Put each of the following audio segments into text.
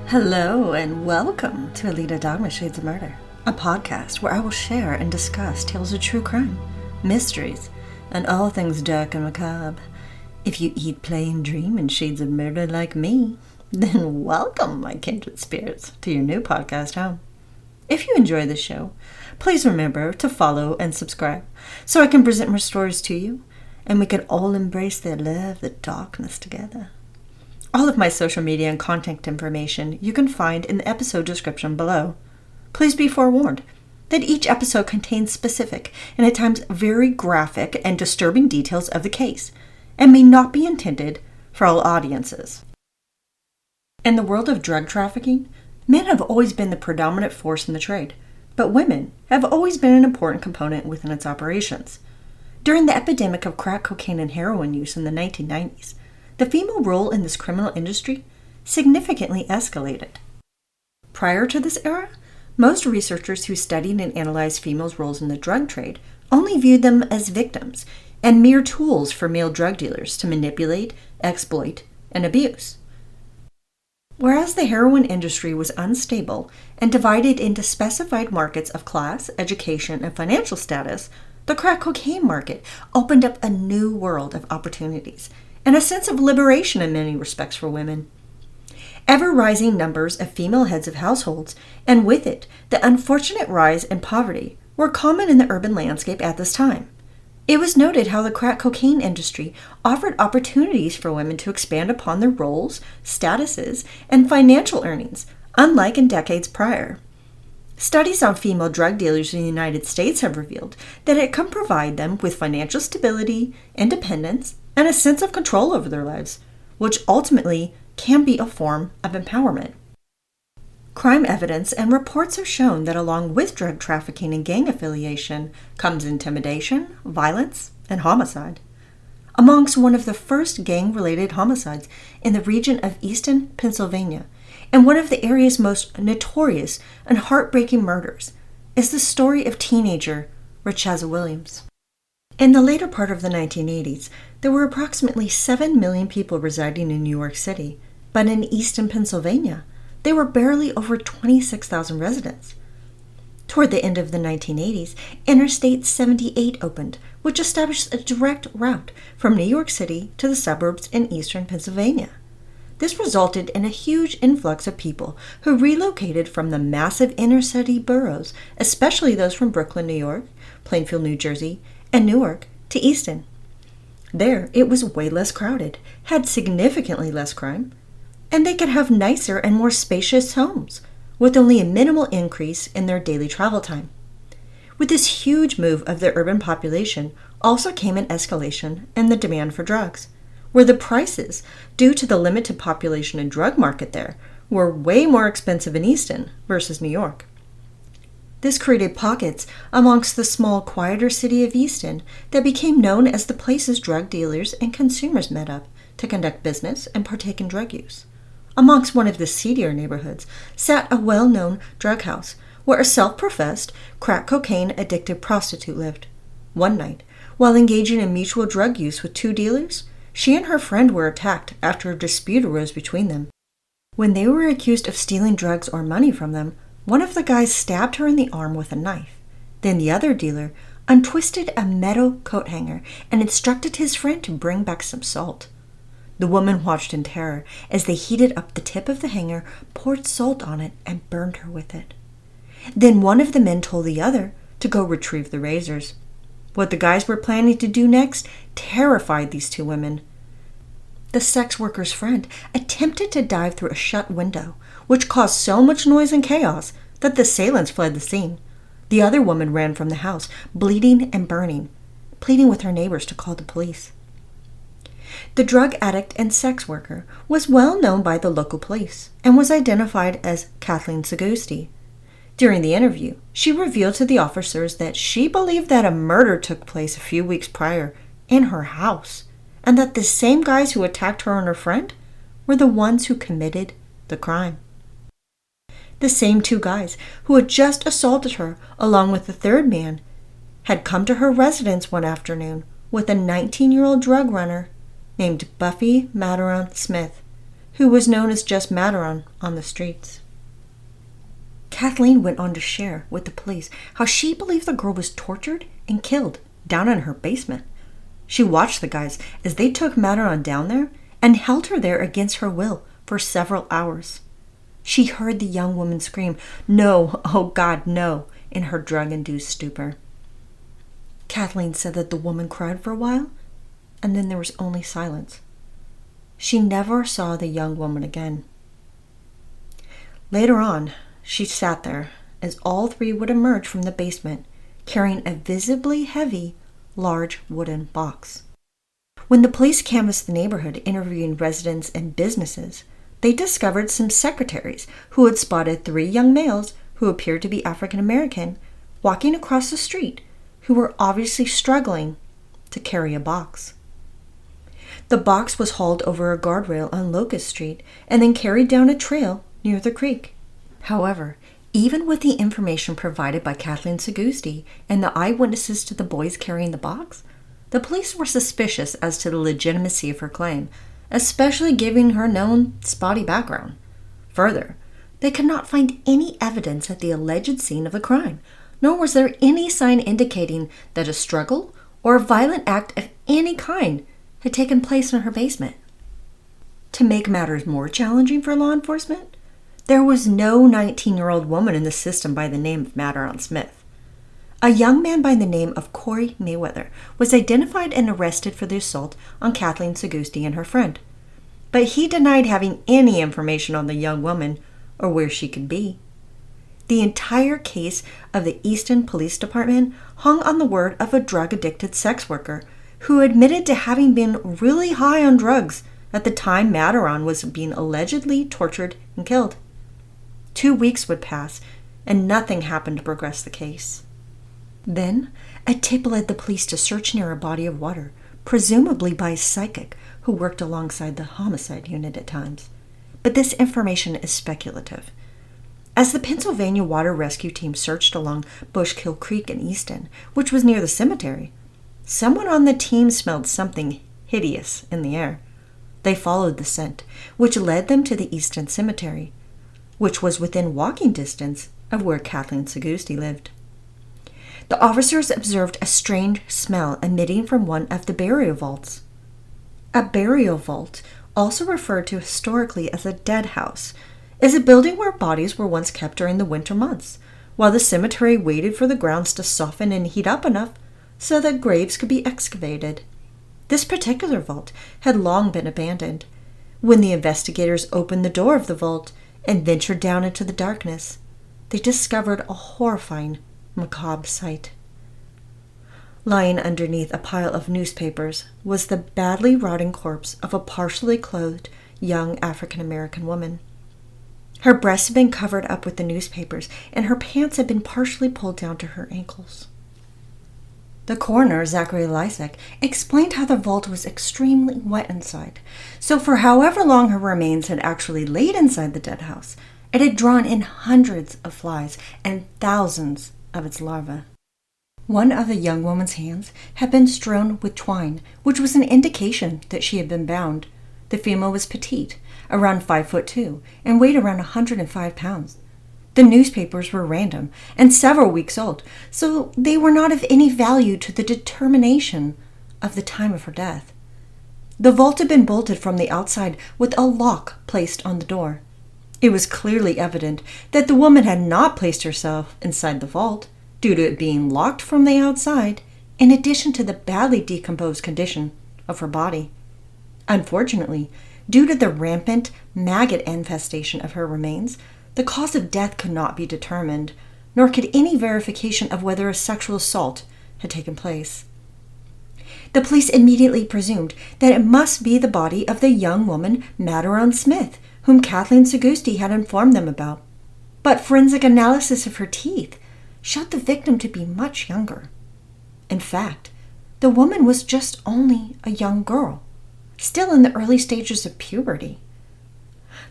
Hello and welcome to Alita Dogma Shades of Murder, a podcast where I will share and discuss tales of true crime, mysteries, and all things dark and macabre. If you eat, play, and dream in shades of murder like me, then welcome, my kindred spirits, to your new podcast home. If you enjoy the show, please remember to follow and subscribe so I can present more stories to you, and we can all embrace the love, the darkness together. All of my social media and contact information you can find in the episode description below. Please be forewarned that each episode contains specific and at times very graphic and disturbing details of the case and may not be intended for all audiences. In the world of drug trafficking, men have always been the predominant force in the trade, but women have always been an important component within its operations. During the epidemic of crack cocaine and heroin use in the 1990s, the female role in this criminal industry significantly escalated. Prior to this era, most researchers who studied and analyzed females' roles in the drug trade only viewed them as victims and mere tools for male drug dealers to manipulate, exploit, and abuse. Whereas the heroin industry was unstable and divided into specified markets of class, education, and financial status, the crack cocaine market opened up a new world of opportunities and a sense of liberation in many respects for women. Ever-rising numbers of female heads of households, and with it, the unfortunate rise in poverty, were common in the urban landscape at this time. It was noted how the crack cocaine industry offered opportunities for women to expand upon their roles, statuses, and financial earnings, unlike in decades prior. Studies on female drug dealers in the United States have revealed that it can provide them with financial stability, independence, and a sense of control over their lives, which ultimately can be a form of empowerment. Crime evidence and reports have shown that along with drug trafficking and gang affiliation comes intimidation, violence, and homicide. Amongst one of the first gang-related homicides in the region of Easton, Pennsylvania, and one of the area's most notorious and heartbreaking murders, is the story of teenager Richezza Williams. In the later part of the 1980s, there were approximately 7 million people residing in New York City, but in Easton, Pennsylvania, there were barely over 26,000 residents. Toward the end of the 1980s, Interstate 78 opened, which established a direct route from New York City to the suburbs in eastern Pennsylvania. This resulted in a huge influx of people who relocated from the massive inner-city boroughs, especially those from Brooklyn, New York, Plainfield, New Jersey, and Newark, to Easton. There, it was way less crowded, had significantly less crime, and they could have nicer and more spacious homes, with only a minimal increase in their daily travel time. With this huge move of the urban population also came an escalation in the demand for drugs, where the prices, due to the limited population and drug market there, were way more expensive in Easton versus New York. This created pockets amongst the small, quieter city of Easton that became known as the places drug dealers and consumers met up to conduct business and partake in drug use. Amongst one of the seedier neighborhoods sat a well-known drug house where a self-professed crack cocaine-addicted prostitute lived. One night, while engaging in mutual drug use with 2 dealers, she and her friend were attacked after a dispute arose between them. When they were accused of stealing drugs or money from them, one of the guys stabbed her in the arm with a knife. Then the other dealer untwisted a metal coat hanger and instructed his friend to bring back some salt. The woman watched in terror as they heated up the tip of the hanger, poured salt on it, and burned her with it. Then one of the men told the other to go retrieve the razors. What the guys were planning to do next terrified these 2 women. The sex worker's friend attempted to dive through a shut window, which caused so much noise and chaos that the assailants fled the scene. The other woman ran from the house, bleeding and burning, pleading with her neighbors to call the police. The drug addict and sex worker was well known by the local police and was identified as Kathleen Segusti. During the interview, she revealed to the officers that she believed that a murder took place a few weeks prior in her house, and that the same guys who attacked her and her friend were the ones who committed the crime. The same 2 guys who had just assaulted her, along with the third man, had come to her residence one afternoon with a 19-year-old drug runner named Buffy Materon Smith, who was known as just Materon on the streets. Kathleen went on to share with the police how she believed the girl was tortured and killed down in her basement. She watched the guys as they took Materon down there and held her there against her will for several hours. She heard the young woman scream, "No, oh God, no," in her drug-induced stupor. Kathleen said that the woman cried for a while, and then there was only silence. She never saw the young woman again. Later on, she sat there as all three would emerge from the basement, carrying a visibly heavy, large wooden box. When the police canvassed the neighborhood, interviewing residents and businesses, they discovered some secretaries who had spotted three young males who appeared to be African American walking across the street, who were obviously struggling to carry a box. The box was hauled over a guardrail on Locust Street and then carried down a trail near the creek. However, even with the information provided by Kathleen Segusti and the eyewitnesses to the boys carrying the box, the police were suspicious as to the legitimacy of her claim, especially given her known spotty background. Further, they could not find any evidence at the alleged scene of the crime, nor was there any sign indicating that a struggle or a violent act of any kind had taken place in her basement. To make matters more challenging for law enforcement, there was no 19-year-old woman in the system by the name of Materon Smith. A young man by the name of Corey Mayweather was identified and arrested for the assault on Kathleen Segusti and her friend, but he denied having any information on the young woman or where she could be. The entire case of the Easton Police Department hung on the word of a drug-addicted sex worker who admitted to having been really high on drugs at the time Materon was being allegedly tortured and killed. 2 weeks would pass, and nothing happened to progress the case. Then, a tip led the police to search near a body of water, presumably by a psychic who worked alongside the homicide unit at times. But this information is speculative. As the Pennsylvania Water Rescue Team searched along Bushkill Creek in Easton, which was near the cemetery, someone on the team smelled something hideous in the air. They followed the scent, which led them to the Easton Cemetery, which was within walking distance of where Kathleen Segusti lived. The officers observed a strange smell emitting from one of the burial vaults. A burial vault, also referred to historically as a dead house, is a building where bodies were once kept during the winter months, while the cemetery waited for the grounds to soften and heat up enough so that graves could be excavated. This particular vault had long been abandoned. When the investigators opened the door of the vault and ventured down into the darkness, they discovered a horrifying, macabre sight. Lying underneath a pile of newspapers was the badly rotting corpse of a partially clothed young African-American woman. Her breasts had been covered up with the newspapers, and her pants had been partially pulled down to her ankles. The coroner, Zachary Lysek, explained how the vault was extremely wet inside, so for however long her remains had actually laid inside the dead house, it had drawn in hundreds of flies and thousands of its larvae. One of the young woman's hands had been strewn with twine, which was an indication that she had been bound. The female was petite, around 5'2", and weighed around 105 pounds. The newspapers were random and several weeks old, so they were not of any value to the determination of the time of her death. The vault had been bolted from the outside with a lock placed on the door. It was clearly evident that the woman had not placed herself inside the vault, due to it being locked from the outside, in addition to the badly decomposed condition of her body. Unfortunately, due to the rampant maggot infestation of her remains, the cause of death could not be determined, nor could any verification of whether a sexual assault had taken place. The police immediately presumed that it must be the body of the young woman Materon Smith, whom Kathleen Segusti had informed them about. But forensic analysis of her teeth showed the victim to be much younger. In fact, the woman was just only a young girl, still in the early stages of puberty.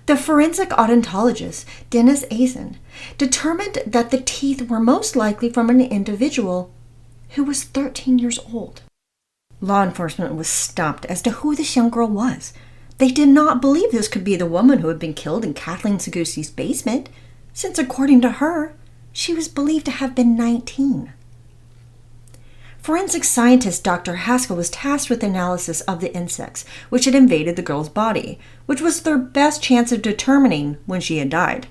The forensic odontologist, Dennis Azen, determined that the teeth were most likely from an individual who was 13 years old. Law enforcement was stumped as to who this young girl was. They did not believe this could be the woman who had been killed in Kathleen Segusi's basement, since according to her, she was believed to have been 19. Forensic scientist Dr. Haskell was tasked with analysis of the insects which had invaded the girl's body, which was their best chance of determining when she had died.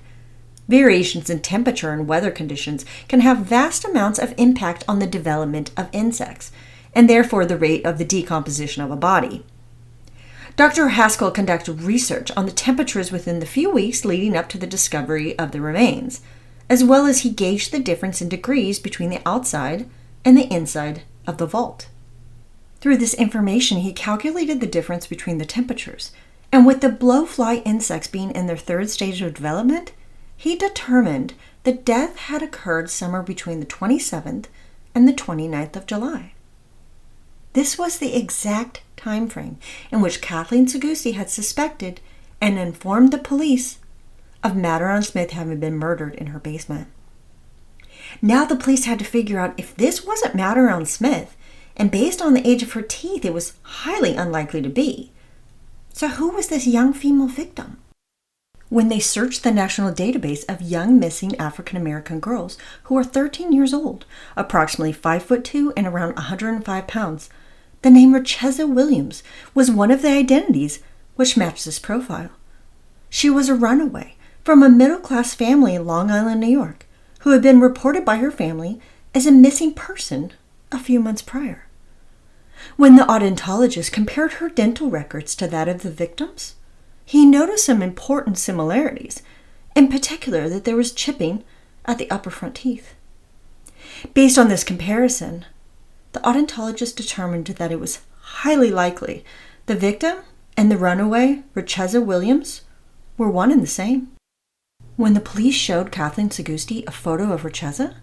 Variations in temperature and weather conditions can have vast amounts of impact on the development of insects, and therefore the rate of the decomposition of a body. Dr. Haskell conducted research on the temperatures within the few weeks leading up to the discovery of the remains, as well as he gauged the difference in degrees between the outside and the inside of the vault. Through this information, he calculated the difference between the temperatures, and with the blowfly insects being in their third stage of development, he determined that death had occurred somewhere between the 27th and the 29th of July. This was the exact time frame in which Kathleen Segusi had suspected and informed the police of Materon Smith having been murdered in her basement. Now the police had to figure out if this wasn't Materon Smith, and based on the age of her teeth, it was highly unlikely to be. So who was this young female victim? When they searched the national database of young missing African American girls who were 13 years old, approximately 5'2" and around 105 pounds, the name Richezza Williams was one of the identities which matched this profile. She was a runaway from a middle-class family in Long Island, New York, who had been reported by her family as a missing person a few months prior. When the odontologist compared her dental records to that of the victims, he noticed some important similarities, in particular that there was chipping at the upper front teeth. Based on this comparison, the odontologist determined that it was highly likely the victim and the runaway, Richezza Williams, were one and the same. When the police showed Kathleen Segusi a photo of Richezza,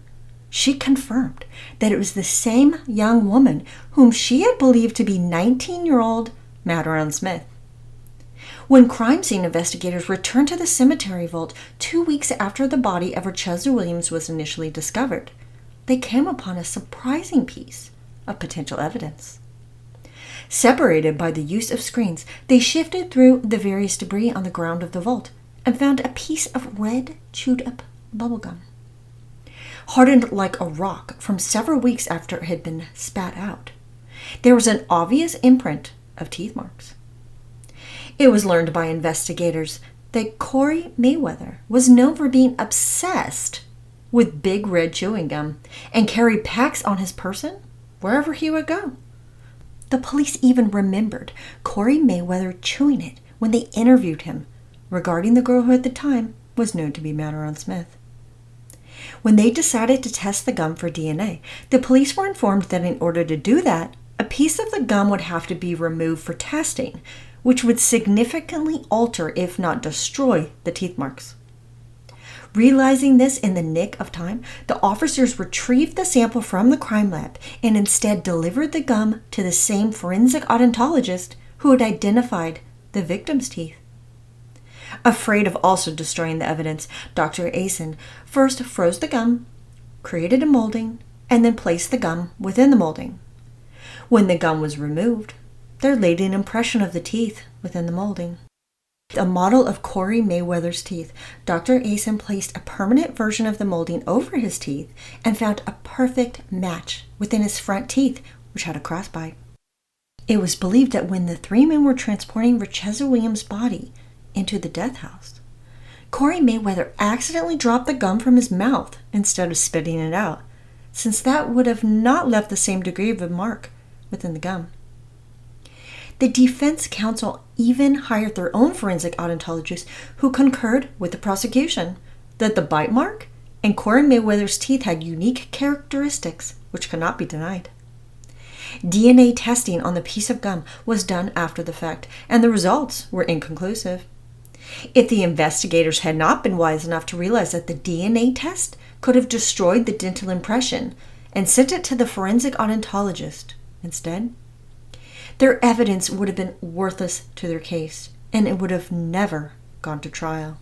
she confirmed that it was the same young woman whom she had believed to be 19-year-old Materon Smith. When crime scene investigators returned to the cemetery vault 2 weeks after the body of Richezza Williams was initially discovered, they came upon a surprising piece of potential evidence. Separated by the use of screens, they shifted through the various debris on the ground of the vault and found a piece of red, chewed-up bubblegum. Hardened like a rock from several weeks after it had been spat out, there was an obvious imprint of teeth marks. It was learned by investigators that Corey Mayweather was known for being obsessed with big red chewing gum and carried packs on his person wherever he would go. The police even remembered Corey Mayweather chewing it when they interviewed him regarding the girl who at the time was known to be Materon Smith. When they decided to test the gum for DNA, the police were informed that in order to do that, a piece of the gum would have to be removed for testing, which would significantly alter, if not destroy, the teeth marks. Realizing this in the nick of time, the officers retrieved the sample from the crime lab and instead delivered the gum to the same forensic odontologist who had identified the victim's teeth. Afraid of also destroying the evidence, Dr. Asen first froze the gum, created a molding, and then placed the gum within the molding. When the gum was removed, there laid an impression of the teeth within the molding. A model of Corey Mayweather's teeth, Dr. Asen placed a permanent version of the molding over his teeth and found a perfect match within his front teeth, which had a crossbite. It was believed that when the three men were transporting Richezza Williams' body into the death house, Corey Mayweather accidentally dropped the gum from his mouth instead of spitting it out, since that would have not left the same degree of a mark within the gum. The defense counsel even hired their own forensic odontologist who concurred with the prosecution that the bite mark and Corey Mayweather's teeth had unique characteristics which could not be denied. DNA testing on the piece of gum was done after the fact, and the results were inconclusive. If the investigators had not been wise enough to realize that the DNA test could have destroyed the dental impression and sent it to the forensic odontologist instead, their evidence would have been worthless to their case, and it would have never gone to trial.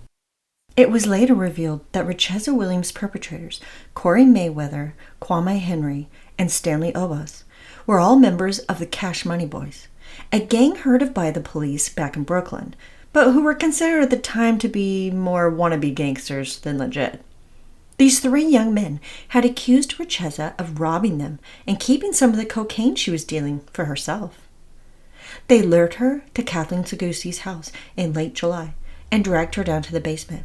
It was later revealed that Richezza Williams' perpetrators, Corey Mayweather, Kwame Henry, and Stanley Obas, were all members of the Cash Money Boys, a gang heard of by the police back in Brooklyn, but who were considered at the time to be more wannabe gangsters than legit. These 3 young men had accused Richezza of robbing them and keeping some of the cocaine she was dealing for herself. They lured her to Kathleen Segusti's house in late July and dragged her down to the basement.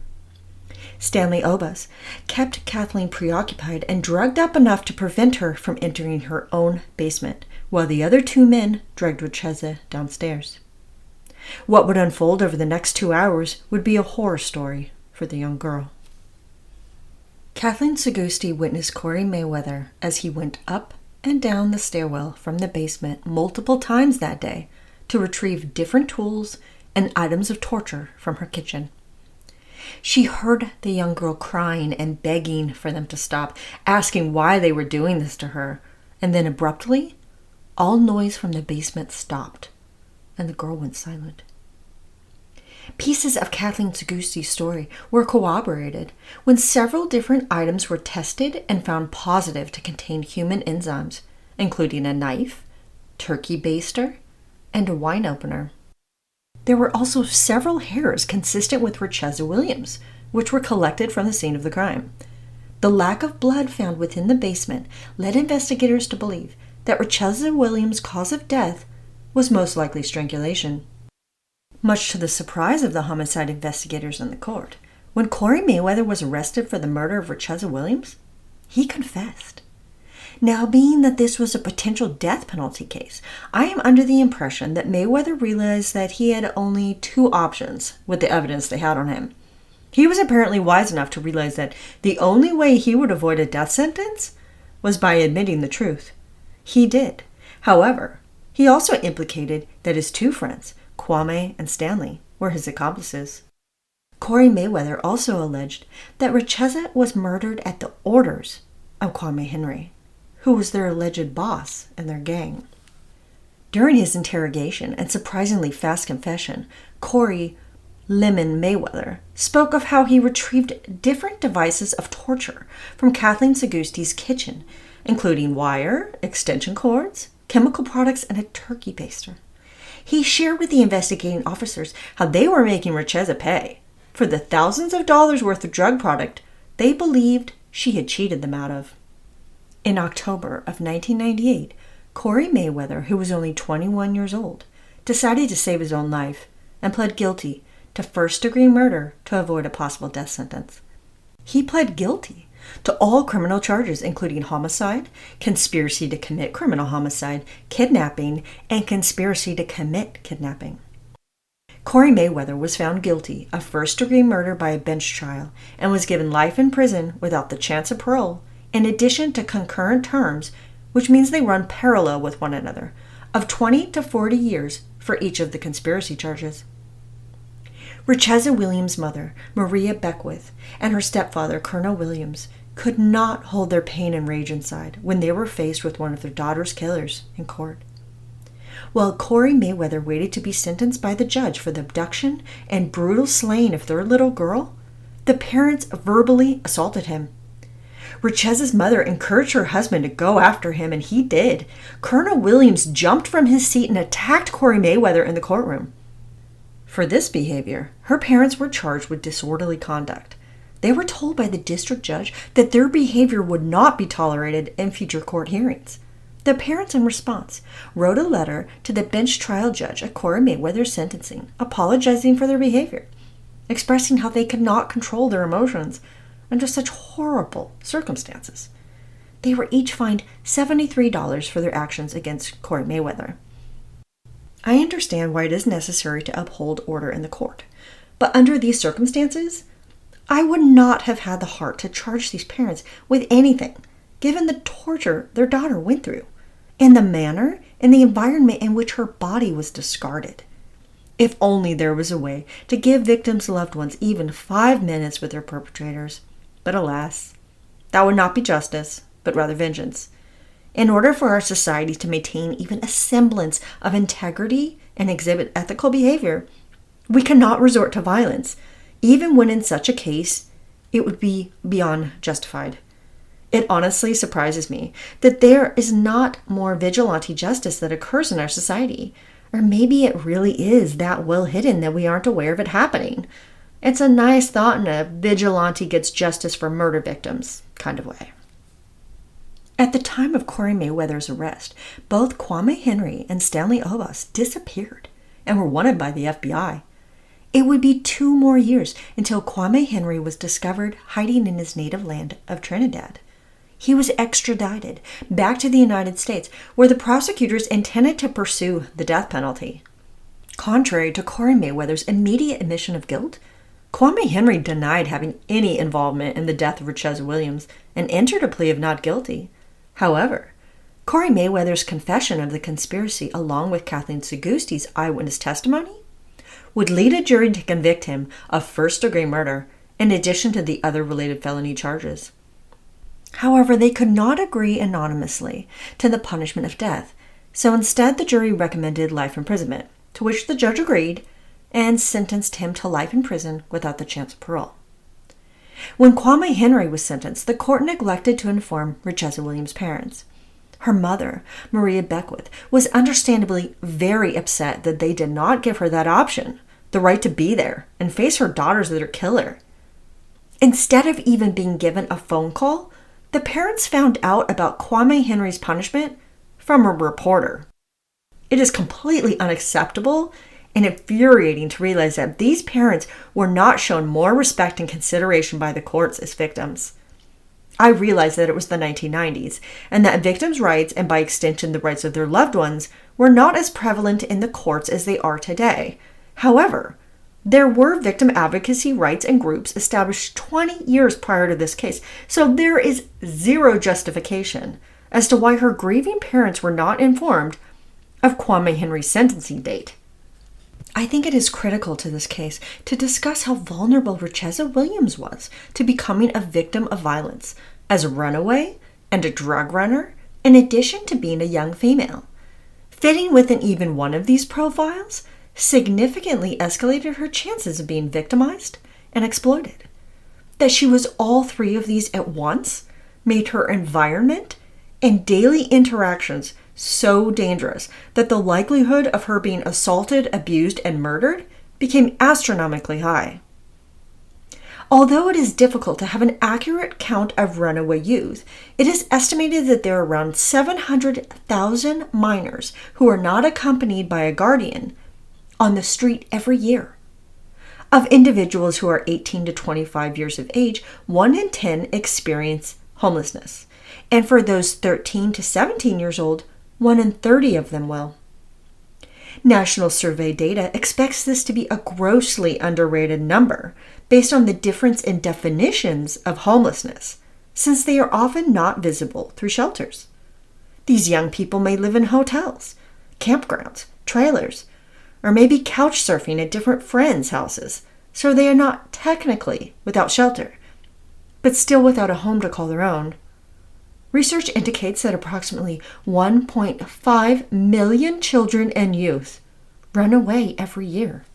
Stanley Obas kept Kathleen preoccupied and drugged up enough to prevent her from entering her own basement, while the other 2 men dragged Richezza downstairs. What would unfold over the next 2 hours would be a horror story for the young girl. Kathleen Segusti witnessed Corey Mayweather as he went up and down the stairwell from the basement multiple times that day to retrieve different tools and items of torture from her kitchen. She heard the young girl crying and begging for them to stop, asking why they were doing this to her, and then abruptly, all noise from the basement stopped, and the girl went silent. Pieces of Kathleen Segusti's story were corroborated when several different items were tested and found positive to contain human enzymes, including a knife, turkey baster, and a wine opener. There were also several hairs consistent with Richezza Williams, which were collected from the scene of the crime. The lack of blood found within the basement led investigators to believe that Richezza Williams' cause of death was most likely strangulation. Much to the surprise of the homicide investigators in the court, when Corey Mayweather was arrested for the murder of Richezza Williams, he confessed. Now, being that this was a potential death penalty case, I am under the impression that Mayweather realized that he had only 2 options with the evidence they had on him. He was apparently wise enough to realize that the only way he would avoid a death sentence was by admitting the truth. He did. However, he also implicated that his 2 friends, Kwame and Stanley, were his accomplices. Corey Mayweather also alleged that Richezza was murdered at the orders of Kwame Henry, who was their alleged boss and their gang. During his interrogation and surprisingly fast confession, Corey Lemon Mayweather spoke of how he retrieved different devices of torture from Kathleen Segusti's kitchen, including wire, extension cords, chemical products, and a turkey baster. He shared with the investigating officers how they were making Richezza pay for the thousands of dollars worth of drug product they believed she had cheated them out of. In October of 1998, Corey Mayweather, who was only 21 years old, decided to save his own life and pled guilty to first-degree murder to avoid a possible death sentence. He pled guilty to all criminal charges, including homicide, conspiracy to commit criminal homicide, kidnapping, and conspiracy to commit kidnapping. Corey Mayweather was found guilty of first-degree murder by a bench trial and was given life in prison without the chance of parole, in addition to concurrent terms, which means they run parallel with one another, of 20 to 40 years for each of the conspiracy charges. Richezza Williams' mother, Maria Beckwith, and her stepfather, Colonel Williams, could not hold their pain and rage inside when they were faced with one of their daughter's killers in court. While Corey Mayweather waited to be sentenced by the judge for the abduction and brutal slaying of their little girl, the parents verbally assaulted him. Richezza's mother encouraged her husband to go after him, and he did. Colonel Williams jumped from his seat and attacked Corey Mayweather in the courtroom. For this behavior, her parents were charged with disorderly conduct. They were told by the district judge that their behavior would not be tolerated in future court hearings. The parents, in response, wrote a letter to the bench trial judge at Corey Mayweather's sentencing, apologizing for their behavior, expressing how they could not control their emotions under such horrible circumstances. They were each fined $73 for their actions against Corey Mayweather. I understand why it is necessary to uphold order in the court, but under these circumstances, I would not have had the heart to charge these parents with anything, given the torture their daughter went through, and the manner and the environment in which her body was discarded. If only there was a way to give victims' loved ones even 5 minutes with their perpetrators. But alas, that would not be justice, but rather vengeance. In order for our society to maintain even a semblance of integrity and exhibit ethical behavior, we cannot resort to violence, even when in such a case it would be beyond justified. It honestly surprises me that there is not more vigilante justice that occurs in our society, Or maybe it really is that well hidden that we aren't aware of it happening. It's a nice thought in a vigilante gets justice for murder victims kind of way. At the time of Corey Mayweather's arrest, both Kwame Henry and Stanley Obas disappeared and were wanted by the FBI. It would be 2 more years until Kwame Henry was discovered hiding in his native land of Trinidad. He was extradited back to the United States, where the prosecutors intended to pursue the death penalty. Contrary to Corey Mayweather's immediate admission of guilt, Kwame Henry denied having any involvement in the death of Richezza Williams and entered a plea of not guilty. However, Corey Mayweather's confession of the conspiracy, along with Kathleen Segusti's eyewitness testimony, would lead a jury to convict him of first-degree murder, in addition to the other related felony charges. However, they could not agree anonymously to the punishment of death, so instead the jury recommended life imprisonment, to which the judge agreed and sentenced him to life in prison without the chance of parole. When Kwame Henry was sentenced, the court neglected to inform Richezza Williams' parents. Her mother, Maria Beckwith, was understandably very upset that they did not give her that option, the right to be there and face her daughters as their killer. Instead of even being given a phone call, the parents found out about Kwame Henry's punishment from a reporter. It is completely unacceptable and infuriating to realize that these parents were not shown more respect and consideration by the courts as victims. I realized that it was the 1990s, and that victims' rights, and by extension the rights of their loved ones, were not as prevalent in the courts as they are today. However, there were victim advocacy rights and groups established 20 years prior to this case, so there is zero justification as to why her grieving parents were not informed of Kwame Henry's sentencing date. I think it is critical to this case to discuss how vulnerable Richezza Williams was to becoming a victim of violence as a runaway and a drug runner, in addition to being a young female. Fitting within even one of these profiles significantly escalated her chances of being victimized and exploited. That she was all 3 of these at once made her environment and daily interactions so dangerous that the likelihood of her being assaulted, abused, and murdered became astronomically high. Although it is difficult to have an accurate count of runaway youth, it is estimated that there are around 700,000 minors who are not accompanied by a guardian on the street every year. Of individuals who are 18 to 25 years of age, 1 in 10 experience homelessness. And for those 13 to 17 years old, 1 in 30 of them will. National Survey data expects this to be a grossly underrated number based on the difference in definitions of homelessness, since they are often not visible through shelters. These young people may live in hotels, campgrounds, trailers, or maybe couch surfing at different friends' houses, so they are not technically without shelter, but still without a home to call their own. Research indicates that approximately 1.5 million children and youth run away every year.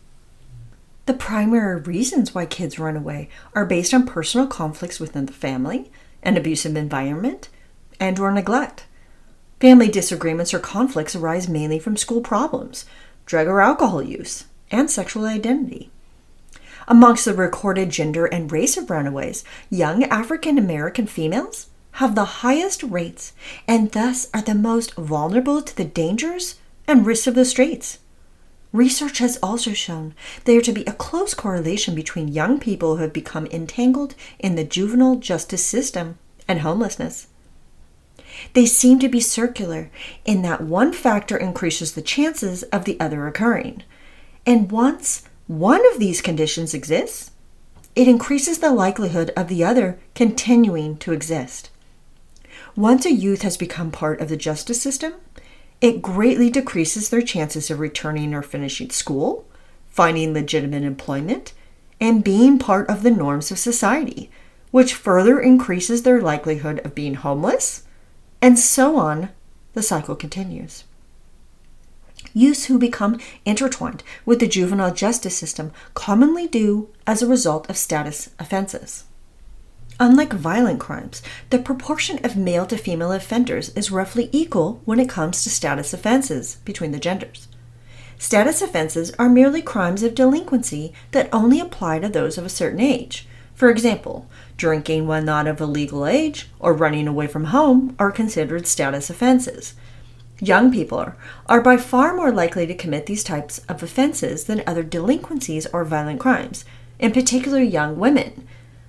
The primary reasons why kids run away are based on personal conflicts within the family, an abusive environment, and/or neglect. Family disagreements or conflicts arise mainly from school problems, drug or alcohol use, and sexual identity. Amongst the recorded gender and race of runaways, young African American females have the highest rates and thus are the most vulnerable to the dangers and risks of the streets. Research has also shown there to be a close correlation between young people who have become entangled in the juvenile justice system and homelessness. They seem to be circular in that one factor increases the chances of the other occurring. And once one of these conditions exists, it increases the likelihood of the other continuing to exist. Once a youth has become part of the justice system, it greatly decreases their chances of returning or finishing school, finding legitimate employment, and being part of the norms of society, which further increases their likelihood of being homeless, and so on, the cycle continues. Youths who become intertwined with the juvenile justice system commonly do as a result of status offenses. Unlike violent crimes, the proportion of male to female offenders is roughly equal when it comes to status offenses between the genders. Status offenses are merely crimes of delinquency that only apply to those of a certain age. For example, drinking when not of a legal age or running away from home are considered status offenses. Young people are by far more likely to commit these types of offenses than other delinquencies or violent crimes, in particular young women.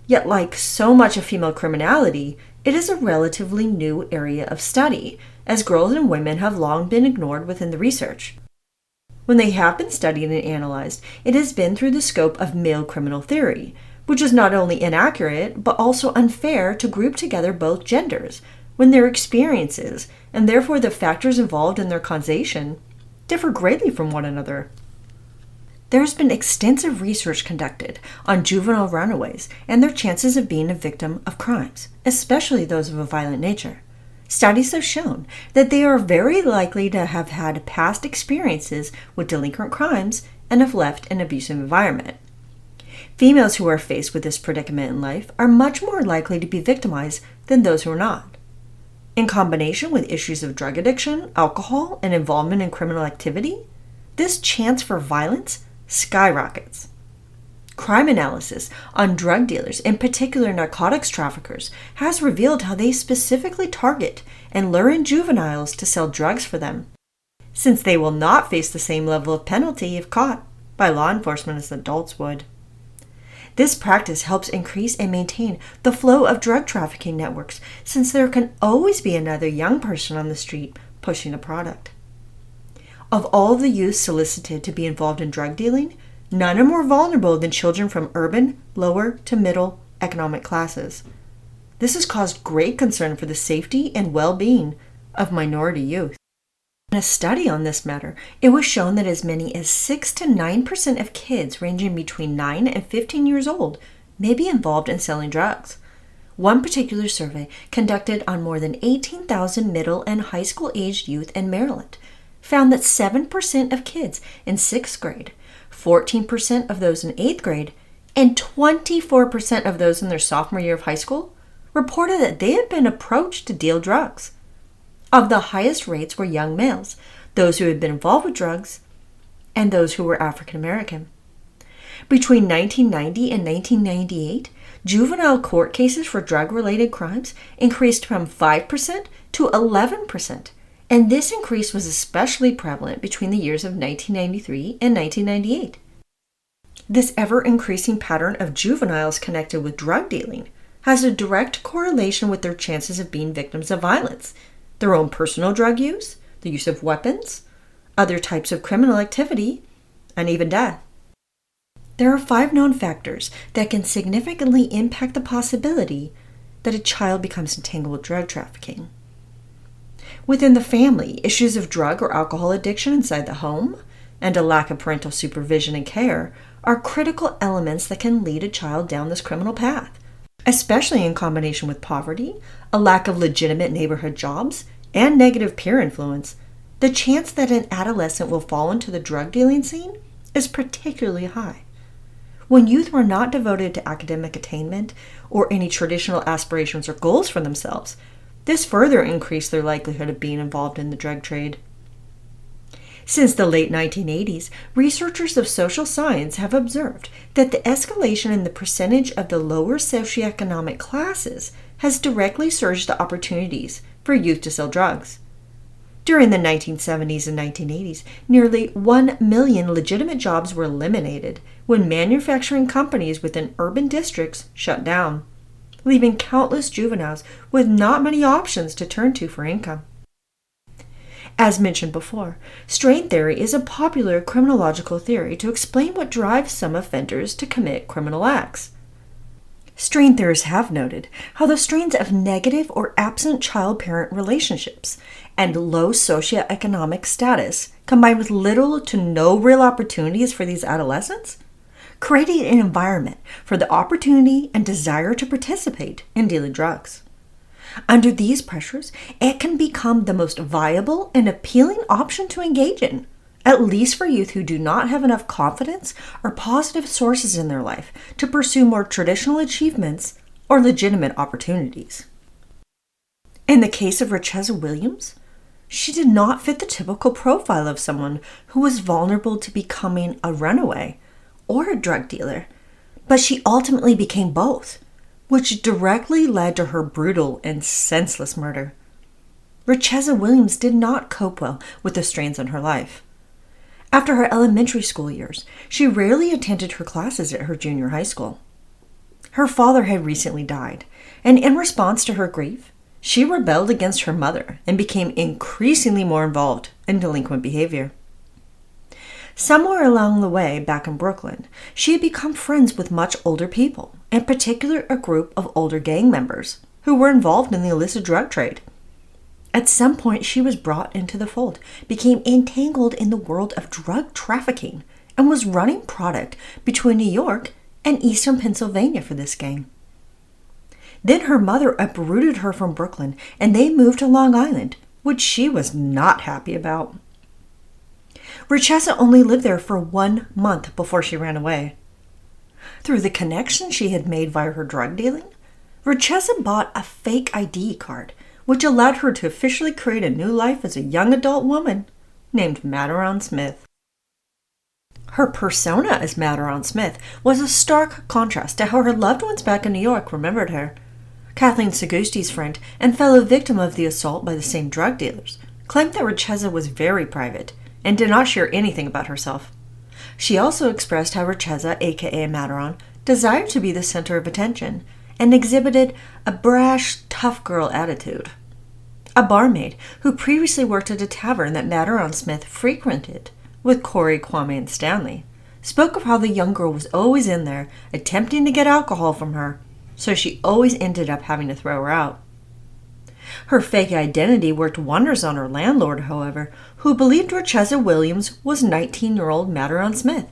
Yet, like so much of female criminality, it is a relatively new area of study, as girls and women have long been ignored within the research. When they have been studied and analyzed, it has been through the scope of male criminal theory, which is not only inaccurate, but also unfair to group together both genders, when their experiences, and therefore the factors involved in their causation, differ greatly from one another. There has been extensive research conducted on juvenile runaways and their chances of being a victim of crimes, especially those of a violent nature. Studies have shown that they are very likely to have had past experiences with delinquent crimes and have left an abusive environment. Females who are faced with this predicament in life are much more likely to be victimized than those who are not. In combination with issues of drug addiction, alcohol, and involvement in criminal activity, this chance for violence skyrockets. Crime analysis on drug dealers, in particular narcotics traffickers, has revealed how they specifically target and lure in juveniles to sell drugs for them, since they will not face the same level of penalty if caught by law enforcement as adults would. This practice helps increase and maintain the flow of drug trafficking networks, since there can always be another young person on the street pushing a product. Of all the youth solicited to be involved in drug dealing, none are more vulnerable than children from urban, lower to middle economic classes. This has caused great concern for the safety and well-being of minority youth. In a study on this matter, it was shown that as many as 6 to 9% of kids ranging between 9 and 15 years old may be involved in selling drugs. One particular survey conducted on more than 18,000 middle and high school aged youth in Maryland found that 7% of kids in 6th grade, 14% of those in 8th grade, and 24% of those in their sophomore year of high school reported that they had been approached to deal drugs. Of the highest rates were young males, those who had been involved with drugs, and those who were African American. Between 1990 and 1998, juvenile court cases for drug-related crimes increased from 5% to 11%, and this increase was especially prevalent between the years of 1993 and 1998. This ever-increasing pattern of juveniles connected with drug dealing has a direct correlation with their chances of being victims of violence, their own personal drug use, the use of weapons, other types of criminal activity, and even death. There are 5 known factors that can significantly impact the possibility that a child becomes entangled with drug trafficking. Within the family, issues of drug or alcohol addiction inside the home and a lack of parental supervision and care are critical elements that can lead a child down this criminal path, especially in combination with poverty, a lack of legitimate neighborhood jobs, and negative peer influence. The chance that an adolescent will fall into the drug dealing scene is particularly high. When youth were not devoted to academic attainment or any traditional aspirations or goals for themselves, this further increased their likelihood of being involved in the drug trade. Since the late 1980s, researchers of social science have observed that the escalation in the percentage of the lower socioeconomic classes has directly surged the opportunities for youth to sell drugs. During the 1970s and 1980s, nearly 1 million legitimate jobs were eliminated when manufacturing companies within urban districts shut down, leaving countless juveniles with not many options to turn to for income. As mentioned before, strain theory is a popular criminological theory to explain what drives some offenders to commit criminal acts. Strain theorists have noted how the strains of negative or absent child-parent relationships and low socioeconomic status, combined with little to no real opportunities for these adolescents, created an environment for the opportunity and desire to participate in dealing drugs. Under these pressures, it can become the most viable and appealing option to engage in, at least for youth who do not have enough confidence or positive sources in their life to pursue more traditional achievements or legitimate opportunities. In the case of Richezza Williams, She did not fit the typical profile of someone who was vulnerable to becoming a runaway or a drug dealer, but she ultimately became both, which directly led to her brutal and senseless murder. Richezza Williams did not cope well with the strains on her life. After her elementary school years, she rarely attended her classes at her junior high school. Her father had recently died, and in response to her grief, she rebelled against her mother and became increasingly more involved in delinquent behavior. Somewhere along the way, back in Brooklyn, she had become friends with much older people, in particular a group of older gang members who were involved in the illicit drug trade. At some point, she was brought into the fold, became entangled in the world of drug trafficking, and was running product between New York and eastern Pennsylvania for this gang. Then her mother uprooted her from Brooklyn, and they moved to Long Island, which she was not happy about. Richezza only lived there for 1 month before she ran away. Through the connection she had made via her drug dealing, Richezza bought a fake ID card, which allowed her to officially create a new life as a young adult woman named Materon Smith. Her persona as Materon Smith was a stark contrast to how her loved ones back in New York remembered her. Kathleen Segusti's friend and fellow victim of the assault by the same drug dealers claimed that Richezza was very private and did not share anything about herself. She also expressed how Richezza, aka Materon, desired to be the center of attention and exhibited a brash, tough girl attitude. A barmaid who previously worked at a tavern that Materon Smith frequented with Corey, Kwame, and Stanley spoke of how the young girl was always in there attempting to get alcohol from her, so she always ended up having to throw her out. Her fake identity worked wonders on her landlord, however, who believed Richezza Williams was 19-year-old Materon Smith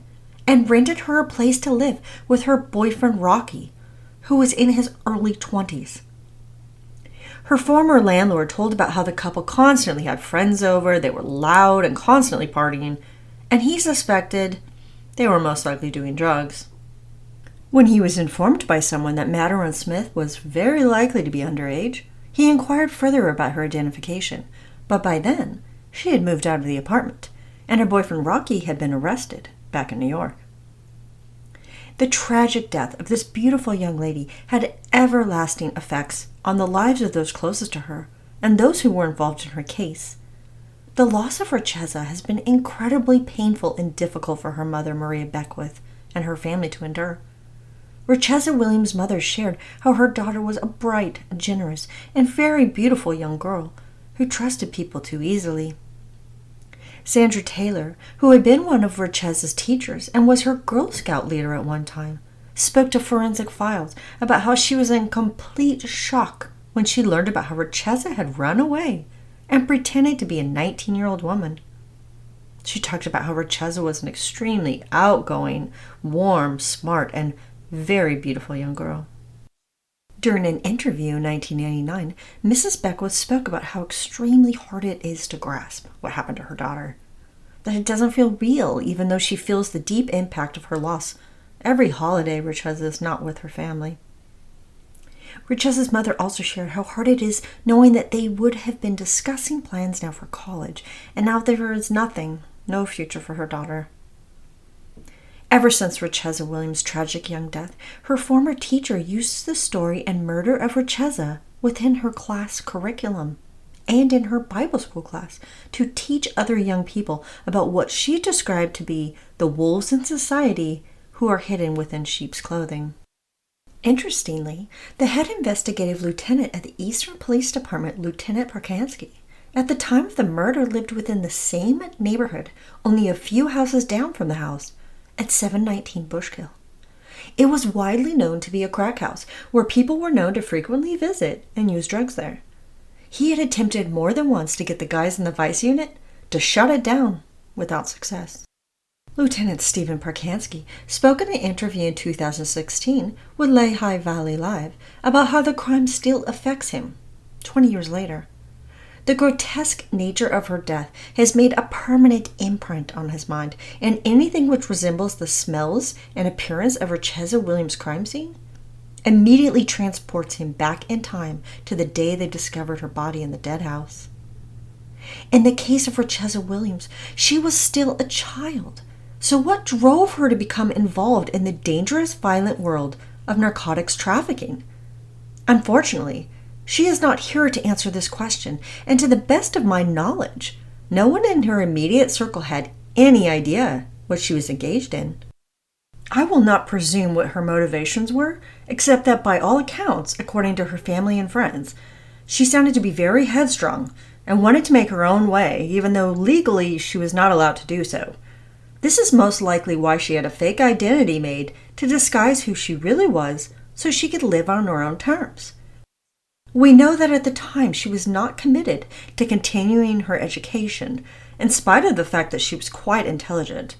and rented her a place to live with her boyfriend Rocky, who was in his early 20s. Her former landlord told about how the couple constantly had friends over, they were loud and constantly partying, and he suspected they were most likely doing drugs. When he was informed by someone that Materon Smith was very likely to be underage, he inquired further about her identification, but by then, she had moved out of the apartment, and her boyfriend Rocky had been arrested back in New York. The tragic death of this beautiful young lady had everlasting effects on the lives of those closest to her and those who were involved in her case. The loss of Richezza has been incredibly painful and difficult for her mother, Maria Beckwith, and her family to endure. Richezza Williams' mother shared how her daughter was a bright, generous, and very beautiful young girl who trusted people too easily. Sandra Taylor, who had been one of Richezza's teachers and was her Girl Scout leader at one time, spoke to Forensic Files about how she was in complete shock when she learned about how Richezza had run away and pretended to be a 19-year-old woman. She talked about how Richezza was an extremely outgoing, warm, smart, and very beautiful young girl. During an interview in 1999, Mrs. Beckwith spoke about how extremely hard it is to grasp what happened to her daughter. That it doesn't feel real, even though she feels the deep impact of her loss every holiday Richezza is not with her family. Richezza's mother also shared how hard it is knowing that they would have been discussing plans now for college, and now there is nothing, no future for her daughter. Ever since Richezza Williams' tragic young death, her former teacher used the story and murder of Richezza within her class curriculum and in her Bible school class to teach other young people about what she described to be the wolves in society who are hidden within sheep's clothing. Interestingly, the head investigative lieutenant at the Eastern Police Department, Lieutenant Parkansky, at the time of the murder lived within the same neighborhood, only a few houses down from the house, at 719 Bushkill. It was widely known to be a crack house where people were known to frequently visit and use drugs there. He had attempted more than once to get the guys in the vice unit to shut it down without success. Lieutenant Stephen Parkansky spoke in an interview in 2016 with Lehigh Valley Live about how the crime still affects him 20 years later. The grotesque nature of her death has made a permanent imprint on his mind, and anything which resembles the smells and appearance of Richezza Williams' crime scene immediately transports him back in time to the day they discovered her body in the dead house. In the case of Richezza Williams, she was still a child. So what drove her to become involved in the dangerous, violent world of narcotics trafficking? Unfortunately, she is not here to answer this question, and to the best of my knowledge, no one in her immediate circle had any idea what she was engaged in. I will not presume what her motivations were, except that by all accounts, according to her family and friends, she sounded to be very headstrong and wanted to make her own way, even though legally she was not allowed to do so. This is most likely why she had a fake identity made to disguise who she really was so she could live on her own terms. We know that at the time she was not committed to continuing her education, in spite of the fact that she was quite intelligent.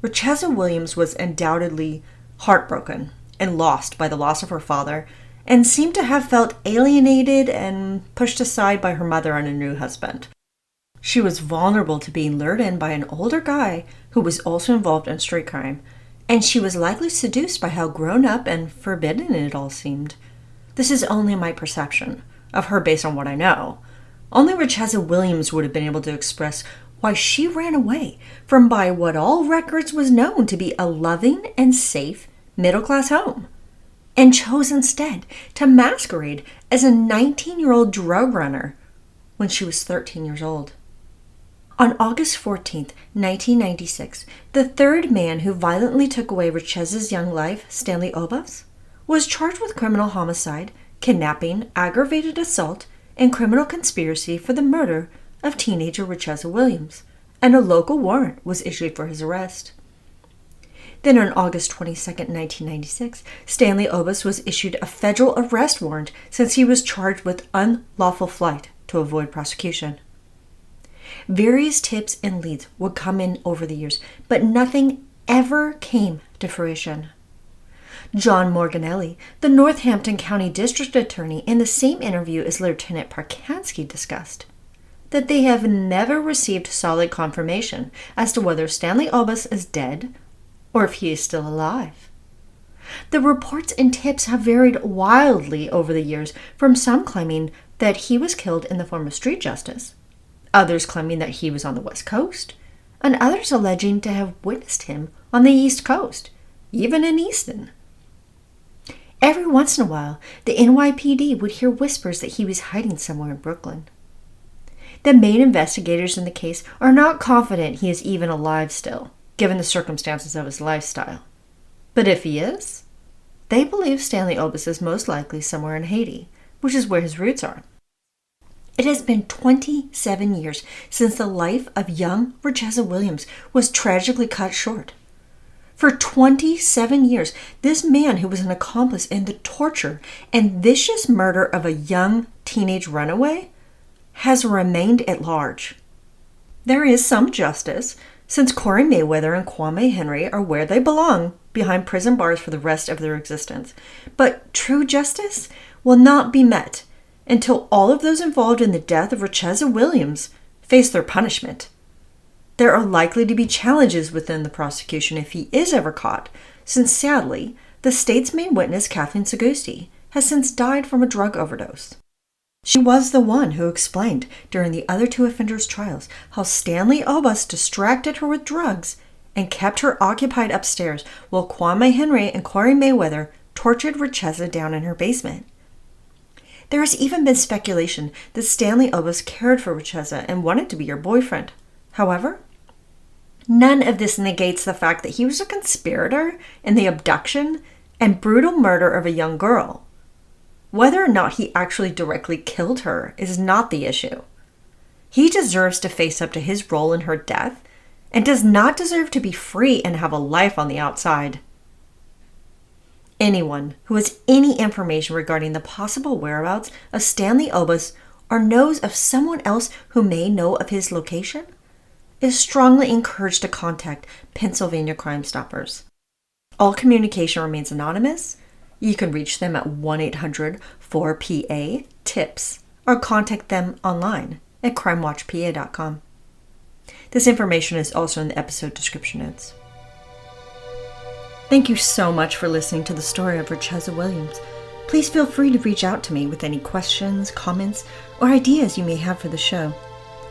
Richezza Williams was undoubtedly heartbroken and lost by the loss of her father, and seemed to have felt alienated and pushed aside by her mother and a new husband. She was vulnerable to being lured in by an older guy who was also involved in street crime, and she was likely seduced by how grown up and forbidden it all seemed. This is only my perception of her based on what I know. Only Richezza Williams would have been able to express why she ran away from by what all records was known to be a loving and safe middle-class home, and chose instead to masquerade as a 19-year-old drug runner when she was 13 years old. On August 14th, 1996, the third man who violently took away Richezza's young life, Stanley Obas, was charged with criminal homicide, kidnapping, aggravated assault, and criminal conspiracy for the murder of teenager Richezza Williams, and a local warrant was issued for his arrest. Then on August 22, 1996, Stanley Obas was issued a federal arrest warrant since he was charged with unlawful flight to avoid prosecution. Various tips and leads would come in over the years, but nothing ever came to fruition. John Morganelli, the Northampton County District Attorney, in the same interview as Lieutenant Parkansky, discussed that they have never received solid confirmation as to whether Stanley Obas is dead or if he is still alive. The reports and tips have varied wildly over the years, from some claiming that he was killed in the form of street justice, others claiming that he was on the West Coast, and others alleging to have witnessed him on the East Coast, even in Easton. Every once in a while, the NYPD would hear whispers that he was hiding somewhere in Brooklyn. The main investigators in the case are not confident he is even alive still, given the circumstances of his lifestyle. But if he is, they believe Stanley Obas is most likely somewhere in Haiti, which is where his roots are. It has been 27 years since the life of young Richezza Williams was tragically cut short. For 27 years, this man who was an accomplice in the torture and vicious murder of a young teenage runaway has remained at large. There is some justice, since Corey Mayweather and Kwame Henry are where they belong, behind prison bars for the rest of their existence. But true justice will not be met until all of those involved in the death of Richezza Williams face their punishment. There are likely to be challenges within the prosecution if he is ever caught, since sadly, the state's main witness, Kathleen Segusti, has since died from a drug overdose. She was the one who explained during the other two offenders' trials how Stanley Obas distracted her with drugs and kept her occupied upstairs while Kwame Henry and Corey Mayweather tortured Richezza down in her basement. There has even been speculation that Stanley Obas cared for Richezza and wanted to be her boyfriend. However, none of this negates the fact that he was a conspirator in the abduction and brutal murder of a young girl. Whether or not he actually directly killed her is not the issue. He deserves to face up to his role in her death and does not deserve to be free and have a life on the outside. Anyone who has any information regarding the possible whereabouts of Stanley Obas or knows of someone else who may know of his location is strongly encouraged to contact Pennsylvania Crime Stoppers. All communication remains anonymous. You can reach them at 1-800-4PA-TIPS or contact them online at crimewatchpa.com. This information is also in the episode description notes. Thank you so much for listening to the story of Richezza Williams. Please feel free to reach out to me with any questions, comments, or ideas you may have for the show.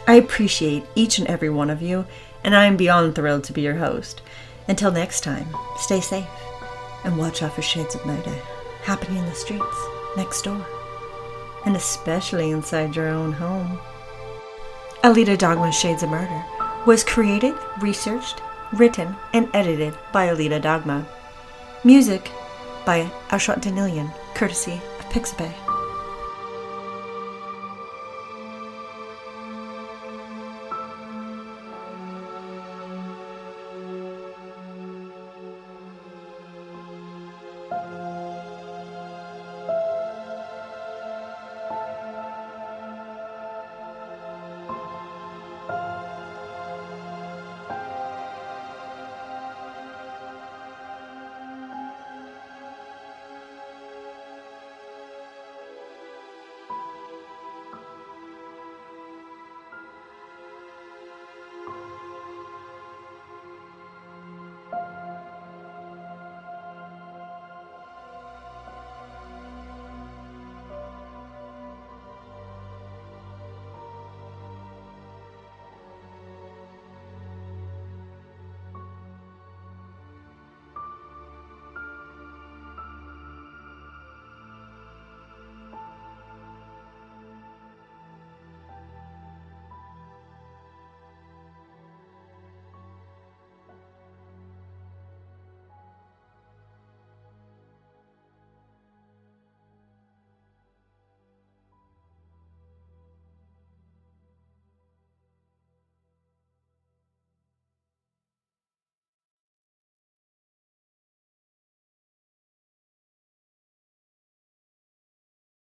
I appreciate each and every one of you, and I am beyond thrilled to be your host. Until next time, stay safe and watch out for shades of murder happening in the streets next door, and especially inside your own home. Alita Dogma's Shades of Murder was created, researched, written, and edited by Alita Dogma. Music by Ashot Danilian, courtesy of Pixabay.